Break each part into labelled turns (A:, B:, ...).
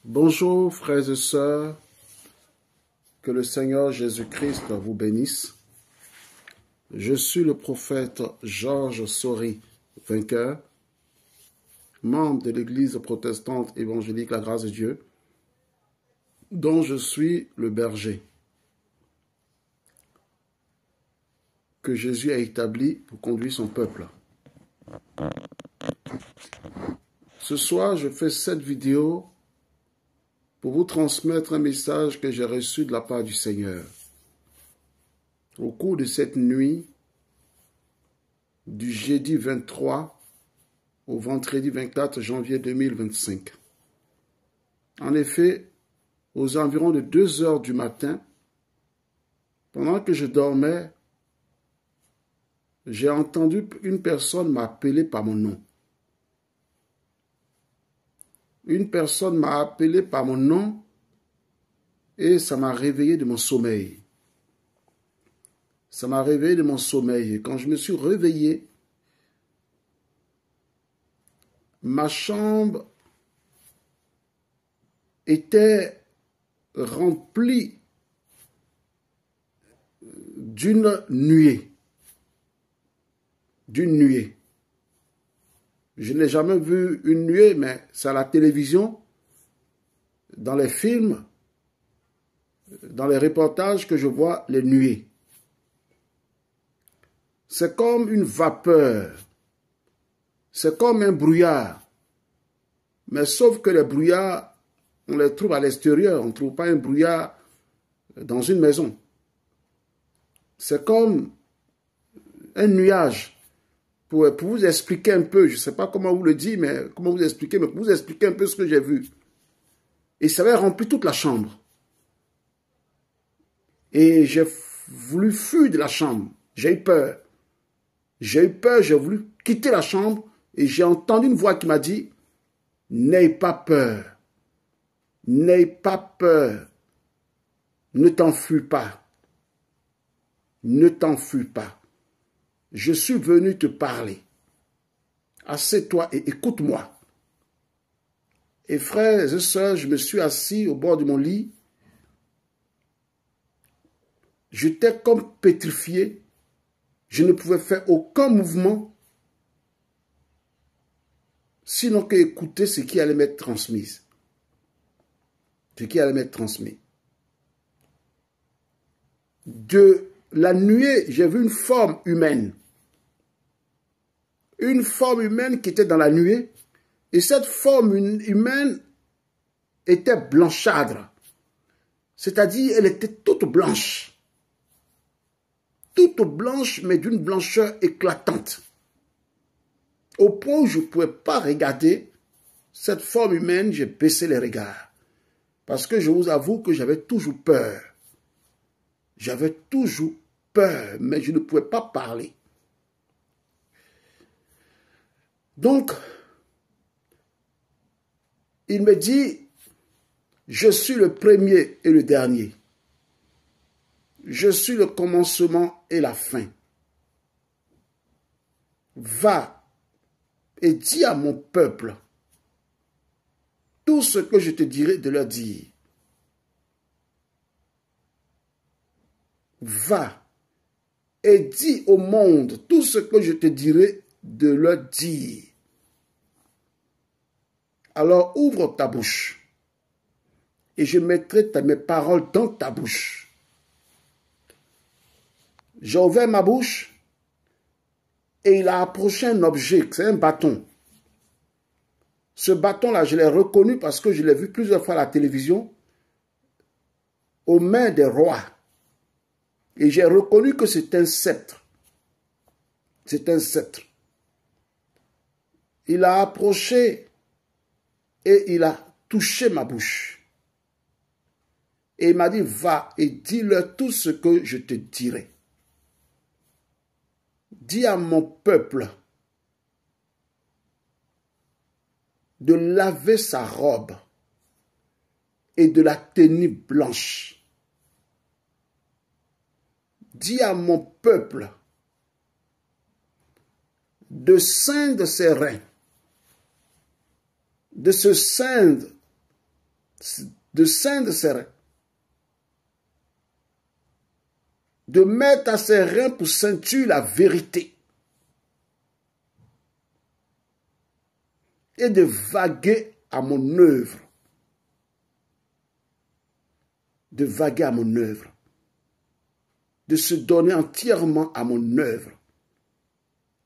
A: Bonjour frères et sœurs, que le Seigneur Jésus-Christ vous bénisse. Je suis le prophète Georges Saury, vainqueur, membre de l'Église protestante évangélique La Grâce de Dieu, dont je suis le berger, que Jésus a établi pour conduire son peuple. Ce soir, je fais cette vidéo pour vous transmettre un message que j'ai reçu de la part du Seigneur. Au cours de cette nuit, du jeudi 23 au vendredi 24 janvier 2025. En effet, aux environs de 2 heures du matin, pendant que je dormais, j'ai entendu une personne m'appeler par mon nom. Une personne m'a appelé par mon nom et ça m'a réveillé de mon sommeil. Ça m'a réveillé de mon sommeil. Et quand je me suis réveillé, ma chambre était remplie d'une nuée. D'une nuée. Je n'ai jamais vu une nuée, mais c'est à la télévision, dans les films, dans les reportages que je vois les nuées. C'est comme une vapeur. C'est comme un brouillard. Mais sauf que les brouillards, on les trouve à l'extérieur. On ne trouve pas un brouillard dans une maison. C'est comme un nuage. Pour vous expliquer un peu, je ne sais pas comment vous le dire, mais comment vous expliquer, mais pour vous expliquer un peu ce que j'ai vu. Et ça avait rempli toute la chambre. Et j'ai voulu fuir de la chambre. J'ai eu peur. J'ai eu peur, j'ai voulu quitter la chambre et j'ai entendu une voix qui m'a dit « N'aie pas peur. N'aie pas peur. Ne t'enfuis pas. Ne t'enfuis pas. Je suis venu te parler. Assieds-toi et écoute-moi. » Et frères et sœurs, je me suis assis au bord de mon lit. J'étais comme pétrifié. Je ne pouvais faire aucun mouvement, sinon qu'écouter ce qui allait m'être transmis. Ce qui allait m'être transmis. De la nuée, j'ai vu une forme humaine. Une forme humaine qui était dans la nuée. Et cette forme humaine était blanchâtre. C'est-à-dire, elle était toute blanche. Toute blanche, mais d'une blancheur éclatante. Au point où je ne pouvais pas regarder cette forme humaine, j'ai baissé les regards. Parce que je vous avoue que j'avais toujours peur. J'avais toujours peur, mais je ne pouvais pas parler. Donc, il me dit, je suis le premier et le dernier. Je suis le commencement et la fin. Va et dis à mon peuple tout ce que je te dirai de leur dire. Va et dis au monde tout ce que je te dirai de leur dire. Alors ouvre ta bouche et je mettrai mes paroles dans ta bouche. J'ai ouvert ma bouche et il a approché un objet, c'est un bâton. Ce bâton-là, je l'ai reconnu parce que je l'ai vu plusieurs fois à la télévision, aux mains des rois. Et j'ai reconnu que c'est un sceptre. C'est un sceptre. Il a approché et il a touché ma bouche. Et il m'a dit, va et dis-leur tout ce que je te dirai. Dis à mon peuple de laver sa robe et de la tenir blanche. Dis à mon peuple de ceindre ses reins, de se ceindre de ceindre ses reins, de mettre à ses reins pour ceinture la vérité et de vaguer à mon œuvre. De vaguer à mon œuvre. De se donner entièrement à mon œuvre.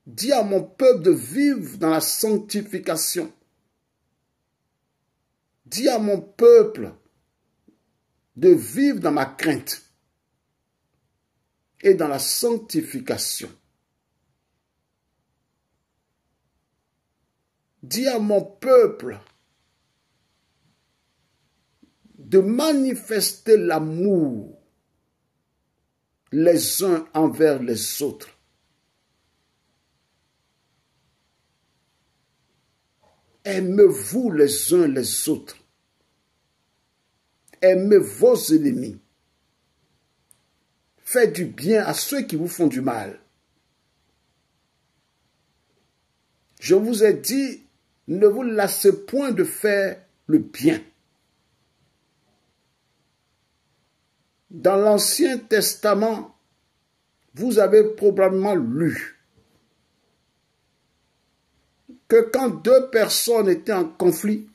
A: Dis à mon peuple de vivre dans la sanctification. Dis à mon peuple de vivre dans ma crainte et dans la sanctification. Dis à mon peuple de manifester l'amour les uns envers les autres. Aimez-vous les uns les autres. Aimez vos ennemis. Faites du bien à ceux qui vous font du mal. Je vous ai dit, ne vous lassez point de faire le bien. Dans l'Ancien Testament, vous avez probablement lu que quand deux personnes étaient en conflit,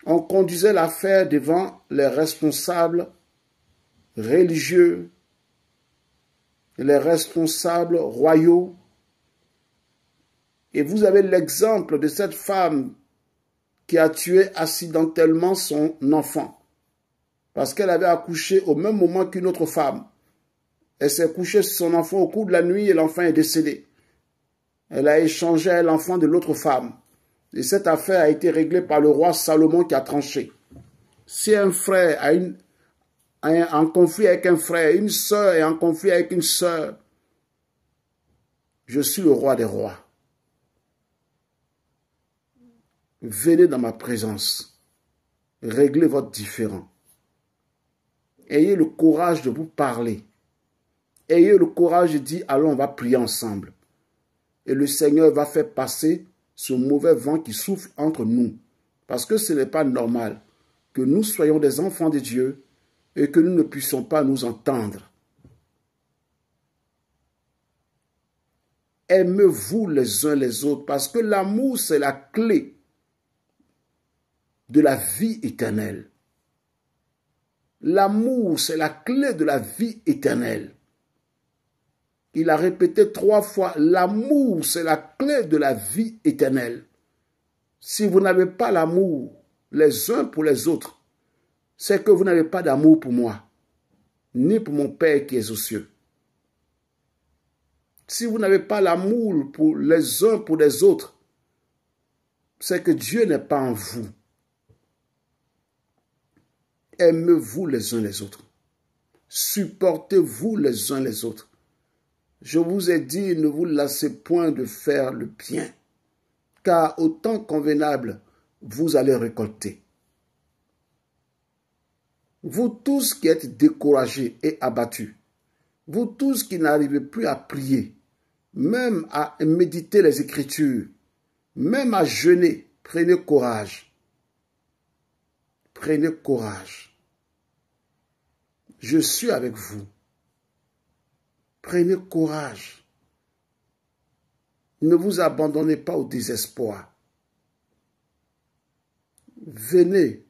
A: on conduisait l'affaire devant les responsables religieux, les responsables royaux. Et vous avez l'exemple de cette femme qui a tué accidentellement son enfant parce qu'elle avait accouché au même moment qu'une autre femme. Elle s'est couchée sur son enfant au cours de la nuit et l'enfant est décédé. Elle a échangé l'enfant de l'autre femme. Et cette affaire a été réglée par le roi Salomon qui a tranché. Si un frère a en conflit avec un frère, une sœur est en conflit avec une sœur, je suis le roi des rois. Venez dans ma présence. Réglez votre différend. Ayez le courage de vous parler. Ayez le courage de dire, allons, on va prier ensemble. Et le Seigneur va faire passer ce mauvais vent qui souffle entre nous. Parce que ce n'est pas normal que nous soyons des enfants de Dieu et que nous ne puissions pas nous entendre. Aimez-vous les uns les autres parce que l'amour, c'est la clé de la vie éternelle. L'amour, c'est la clé de la vie éternelle. Il a répété 3 fois, l'amour, c'est la clé de la vie éternelle. Si vous n'avez pas l'amour les uns pour les autres, c'est que vous n'avez pas d'amour pour moi, ni pour mon Père qui est aux cieux. Si vous n'avez pas l'amour pour les uns pour les autres, c'est que Dieu n'est pas en vous. Aimez-vous les uns les autres. Supportez-vous les uns les autres. Je vous ai dit, ne vous lassez point de faire le bien, car au temps convenable, vous allez récolter. Vous tous qui êtes découragés et abattus, vous tous qui n'arrivez plus à prier, même à méditer les Écritures, même à jeûner, prenez courage. Prenez courage. Je suis avec vous. Prenez courage. Ne vous abandonnez pas au désespoir. Venez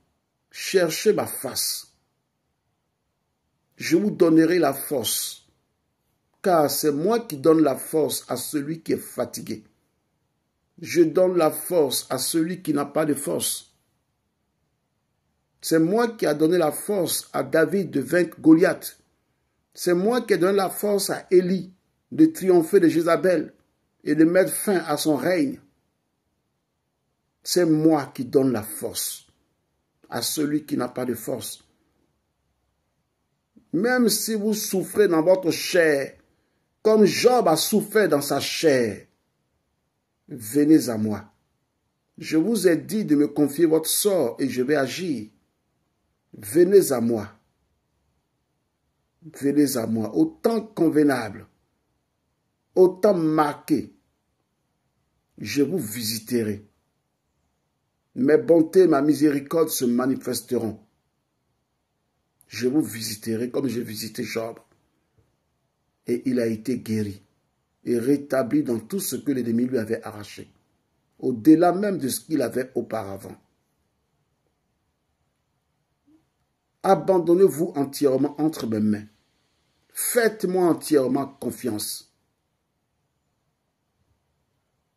A: chercher ma face. Je vous donnerai la force, car c'est moi qui donne la force à celui qui est fatigué. Je donne la force à celui qui n'a pas de force. C'est moi qui ai donné la force à David de vaincre Goliath. C'est moi qui ai donné la force à Élie de triompher de Jézabel et de mettre fin à son règne. C'est moi qui donne la force à celui qui n'a pas de force. Même si vous souffrez dans votre chair, comme Job a souffert dans sa chair, venez à moi. Je vous ai dit de me confier votre sort et je vais agir. Venez à moi. Venez à moi. Au temps convenable, au temps marqué, je vous visiterai. Mes bontés, ma miséricorde se manifesteront. Je vous visiterai comme j'ai visité Job. Et il a été guéri et rétabli dans tout ce que l'ennemi lui avait arraché, au-delà même de ce qu'il avait auparavant. Abandonnez-vous entièrement entre mes mains. Faites-moi entièrement confiance.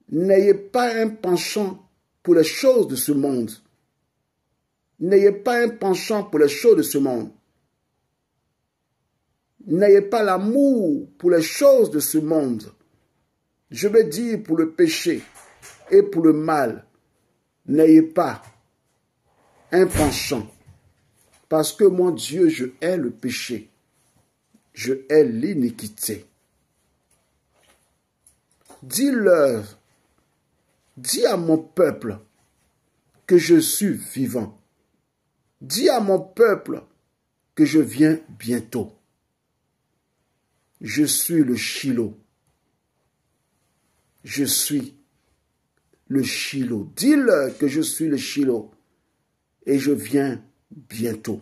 A: N'ayez pas un penchant pour les choses de ce monde. N'ayez pas un penchant pour les choses de ce monde. N'ayez pas l'amour pour les choses de ce monde. Je veux dire pour le péché et pour le mal. N'ayez pas un penchant. Parce que mon Dieu, je hais le péché. Je hais l'iniquité. Dis-leur, dis à mon peuple que je suis vivant. Dis à mon peuple que je viens bientôt. Je suis le Shiloh. Je suis le Shiloh. Dis-leur que je suis le Shiloh et je viens bientôt.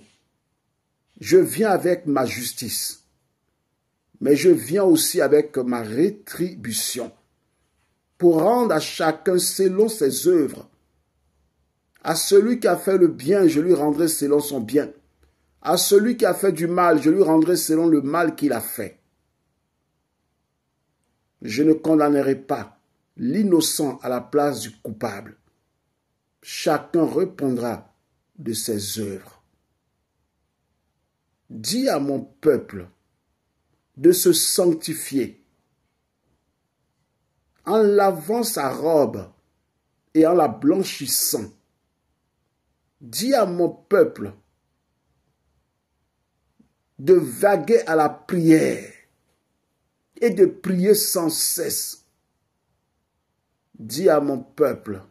A: Je viens avec ma justice, mais je viens aussi avec ma rétribution pour rendre à chacun selon ses œuvres. À celui qui a fait le bien, je lui rendrai selon son bien. À celui qui a fait du mal, je lui rendrai selon le mal qu'il a fait. Je ne condamnerai pas l'innocent à la place du coupable. Chacun répondra de ses œuvres. Dis à mon peuple de se sanctifier en lavant sa robe et en la blanchissant. Dis à mon peuple de vaguer à la prière et de prier sans cesse. Dis à mon peuple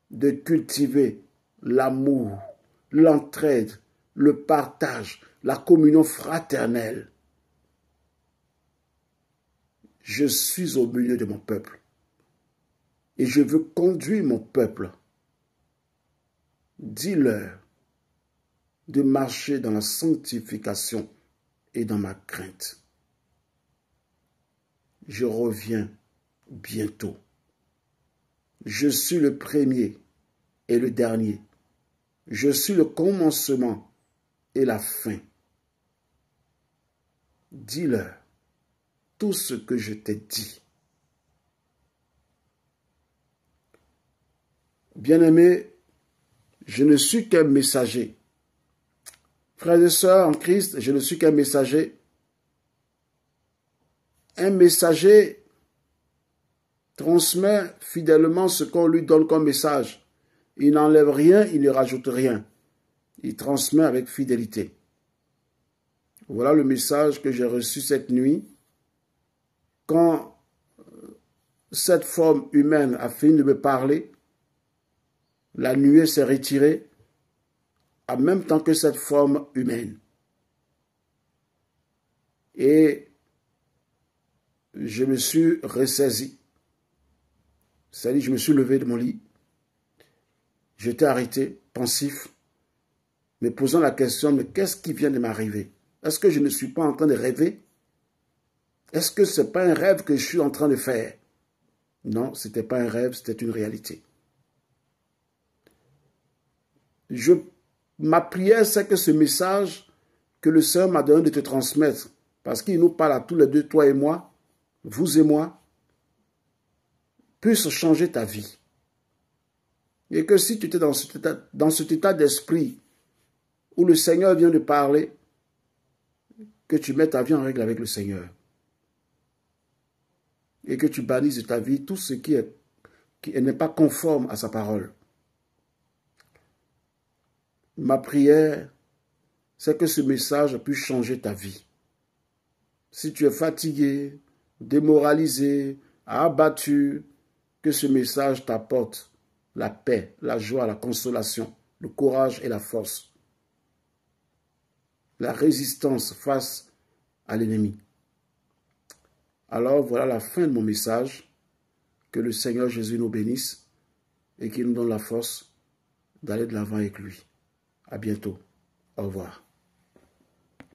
A: de cultiver l'amour, l'entraide, le partage, la communion fraternelle. Je suis au milieu de mon peuple et je veux conduire mon peuple. Dis-leur de marcher dans la sanctification et dans ma crainte. Je reviens bientôt. Je suis le premier et le dernier. Je suis le commencement et la fin. Dis-leur tout ce que je t'ai dit. Bien-aimés, je ne suis qu'un messager. Frères et sœurs en Christ, je ne suis qu'un messager. Un messager transmet fidèlement ce qu'on lui donne comme message. Il n'enlève rien, il ne rajoute rien. Il transmet avec fidélité. Voilà le message que j'ai reçu cette nuit. Quand cette forme humaine a fini de me parler, la nuée s'est retirée en même temps que cette forme humaine. Et je me suis ressaisi. C'est-à-dire, je me suis levé de mon lit. J'étais arrêté, pensif, me posant la question, mais qu'est-ce qui vient de m'arriver? Est-ce que je ne suis pas en train de rêver? Est-ce que ce n'est pas un rêve que je suis en train de faire? Non, ce n'était pas un rêve, c'était une réalité. Ma prière, c'est que ce message que le Seigneur m'a donné de te transmettre, parce qu'il nous parle à tous les deux, toi et moi, vous et moi, puisse changer ta vie. Et que si tu étais dans cet état d'esprit où le Seigneur vient de parler, que tu mettes ta vie en règle avec le Seigneur. Et que tu bannisses de ta vie tout ce qui n'est pas conforme à sa parole. Ma prière, c'est que ce message puisse changer ta vie. Si tu es fatigué, démoralisé, abattu, que ce message t'apporte la paix, la joie, la consolation, le courage et la force. La résistance face à l'ennemi. Alors voilà la fin de mon message. Que le Seigneur Jésus nous bénisse. et qu'il nous donne la force d'aller de l'avant avec lui. À bientôt. Au revoir.